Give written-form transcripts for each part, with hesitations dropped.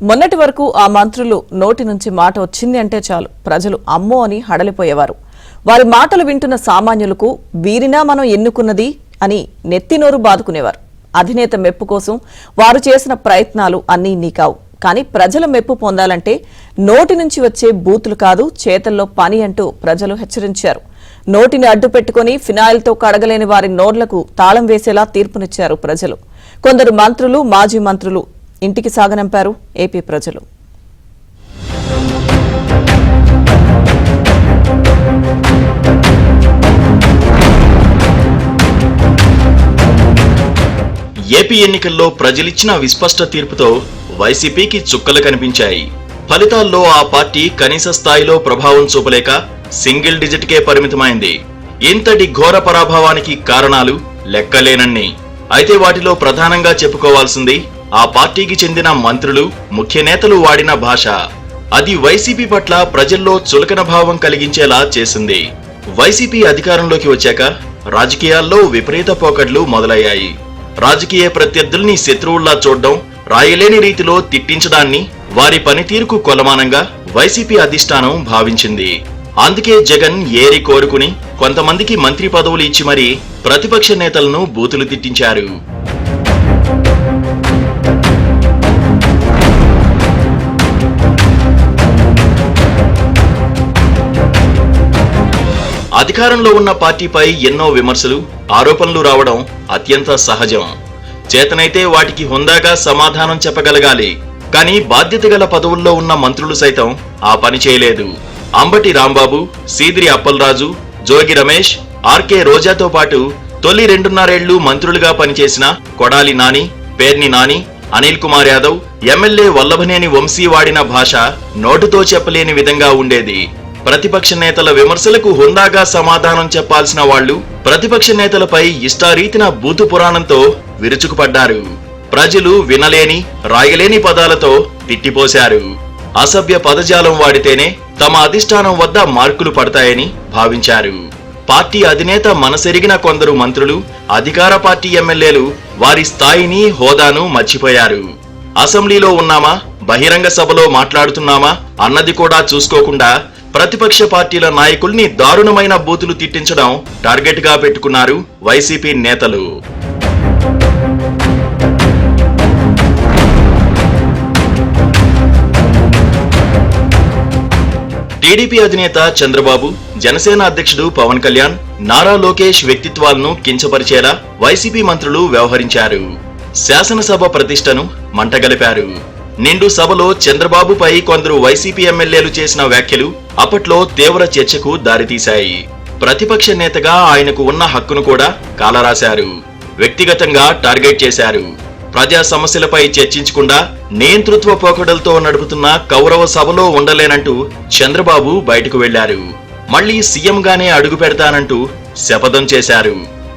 మొన్నటి వరకు ఆ మంత్రులు నోటి నుంచి మాట వచ్చింది అంటే చాలు ప్రజలు అమ్మో అని హడలిపోయేవారు. వారి మాటలు వింటున్న సామాన్యులకు వీరినా మనం ఎన్నుకున్నది అని నెత్తినోరు బాదుకునేవారు. అధినేత మెప్పు కోసం వారు చేసిన ప్రయత్నాలు అన్నీ ఇన్ని కావు. కానీ ప్రజల మెప్పు పొందాలంటే నోటి నుంచి వచ్చే బూతులు కాదు, చేతల్లో పని అంటూ ప్రజలు హెచ్చరించారు. నోటిని అడ్డు పెట్టుకుని ఫినాయిల్తో కడగలేని వారి నోర్లకు తాళం వేసేలా తీర్పునిచ్చారు ప్రజలు. కొందరు మంత్రులు, మాజీ మంత్రులు ఇంటికి సాగనంపారు ఏపీ ప్రజలు. ఏపీ ఎన్నికల్లో ప్రజలిచ్చిన విస్పష్ట తీర్పుతో వైసీపీకి చుక్కలు కనిపించాయి. ఫలితాల్లో ఆ పార్టీ కనీస స్థాయిలో ప్రభావం చూపలేక సింగిల్ డిజిట్కే పరిమితమైంది. ఇంతటి ఘోర పరాభవానికి కారణాలు లెక్కలేనన్ని. అయితే వాటిలో ప్రధానంగా చెప్పుకోవాల్సింది ఆ పార్టీకి చెందిన మంత్రులు, ముఖ్య నేతలు వాడిన భాష. అది వైసీపీ పట్ల ప్రజల్లో చులకన భావం కలిగించేలా చేసింది. వైసీపీ అధికారంలోకి వచ్చాక రాజకీయాల్లో విపరీత పోకడ్లు మొదలయ్యాయి. రాజకీయ ప్రత్యర్థుల్ని శత్రువుల్లా చూడడం, రాయలేని రీతిలో తిట్టించడాన్ని వారి పనితీరుకు కొలమానంగా వైసీపీ అధిష్టానం భావించింది. అందుకే జగన్ ఏరి కోరుకుని కొంతమందికి మంత్రి పదవులు ఇచ్చి మరీ ప్రతిపక్ష నేతలను బూతులు తిట్టించారు. అధికారంలో ఉన్న పార్టీపై ఎన్నో విమర్శలు, ఆరోపణలు రావడం అత్యంత సహజం. చేతనైతే వాటికి హుందాగా సమాధానం చెప్పగలగాలి. కానీ బాధ్యత గల పదవుల్లో ఉన్న మంత్రులు సైతం ఆ పని చేయలేదు. అంబటి రాంబాబు, సీదిరి అప్పలరాజు, జోగి రమేష్, ఆర్కే రోజాతో పాటు తొలి 2.5 ఏళ్లు మంత్రులుగా పనిచేసిన కొడాలి నాని, పేర్ని నాని, అనిల్ కుమార్ యాదవ్, ఎమ్మెల్యే వల్లభనేని వంశీ వాడిన భాష నోటుతో చెప్పలేని విధంగా ఉండేది. ప్రతిపక్ష నేతల విమర్శలకు హుందాగా సమాధానం చెప్పాల్సిన వాళ్లు ప్రతిపక్ష నేతలపై ఇష్టారీతిన బూతు పురాణంతో విరుచుకుపడ్డారు. ప్రజలు వినలేని, రాయలేని పదాలతో తిట్టిపోశారు. అసభ్య పదజాలం వాడితేనే తమ అధిష్టానం వద్ద మార్కులు పడతాయని భావించారు. పార్టీ అధినేత మనసెరిగిన కొందరు మంత్రులు, అధికార పార్టీ ఎమ్మెల్యేలు వారి స్థాయిని, హోదాను మర్చిపోయారు. అసెంబ్లీలో ఉన్నామా, బహిరంగ సభలో మాట్లాడుతున్నామా అన్నది కూడా చూసుకోకుండా ప్రతిపక్ష పార్టీల నాయకుల్ని దారుణమైన బూతులు తిట్టించడం టార్గెట్ గా పెట్టుకున్నారు వైసీపీ నేతలు. టీడీపీ అధినేత చంద్రబాబు, జనసేన అధ్యక్షుడు పవన్ కళ్యాణ్, నారా లోకేష్ వ్యక్తిత్వాలను కించపరిచేలా వైసీపీ మంత్రులు వ్యవహరించారు. శాసనసభ ప్రతిష్టను మంటగలిపారు. నిండు సభలో చంద్రబాబుపై కొందరు వైసీపీ ఎమ్మెల్యేలు చేసిన వ్యాఖ్యలు అప్పట్లో తీవ్ర చర్చకు దారితీశాయి. ప్రతిపక్ష నేతగా ఆయనకు ఉన్న హక్కును కూడా కాలరాశారు. వ్యక్తిగతంగా టార్గెట్ చేశారు. ప్రజా సమస్యలపై చర్చించకుండా నియంతృత్వ పోకడలతో నడుపుతున్న కౌరవ సభలో ఉండలేనంటూ చంద్రబాబు బయటకు వెళ్లారు. మళ్లీ సీఎంగానే అడుగు పెడతానంటూ శపథం చేశారు.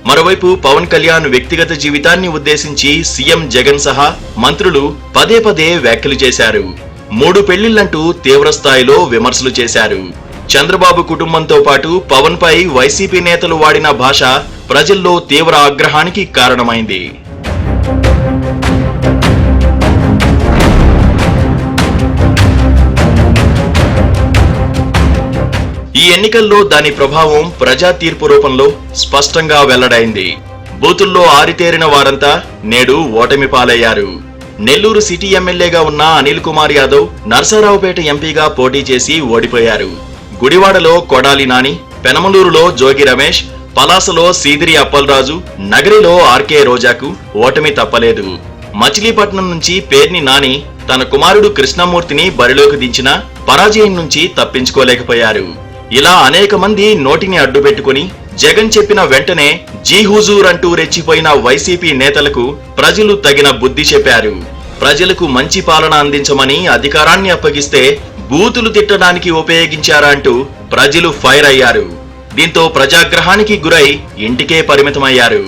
మరోవైపు పవన్ కళ్యాణ్ వ్యక్తిగత జీవితాన్ని ఉద్దేశించి సీఎం జగన్ సహా మంత్రులు పదే పదే వ్యాఖ్యలు చేశారు. 3 పెళ్లిళ్లంటూ తీవ్ర స్థాయిలో విమర్శలు చేశారు. చంద్రబాబు కుటుంబంతో పాటు పవన్ పై వైసీపీ నేతలు వాడిన భాష ప్రజల్లో తీవ్ర ఆగ్రహానికి కారణమైంది. ఈ ఎన్నికల్లో దాని ప్రభావం ప్రజా తీర్పు రూపంలో స్పష్టంగా వెల్లడైంది. బూతుల్లో ఆరితేరిన వారంతా నేడు ఓటమి పాలయ్యారు. నెల్లూరు సిటీ ఎమ్మెల్యేగా ఉన్న అనిల్ కుమార్ యాదవ్ నర్సారావుపేట ఎంపీగా పోటీ చేసి ఓడిపోయారు. గుడివాడలో కొడాలి నాని, పెనమలూరులో జోగి రమేష్, పలాసలో సీదిరి అప్పలరాజు, నగరిలో ఆర్కే రోజాకు ఓటమి తప్పలేదు. మచిలీపట్నం నుంచి పేర్ని నాని తన కుమారుడు కృష్ణమూర్తిని బరిలోకి దించిన పరాజయం నుంచి తప్పించుకోలేకపోయారు. ఇలా అనేక మంది నోటిని అడ్డు పెట్టుకుని జగన్ చెప్పిన వెంటనే జీ హుజూర్ అంటూ రెచ్చిపోయిన వైసీపీ నేతలకు ప్రజలు తగిన బుద్ధి చెప్పారు. ప్రజలకు మంచి పాలన అందించమని అధికారాన్ని అప్పగిస్తే బూతులు తిట్టడానికి ఉపయోగించారా అంటూ ప్రజలు ఫైర్ అయ్యారు. దీంతో ప్రజాగ్రహానికి గురై ఇంటికే పరిమితమయ్యారు.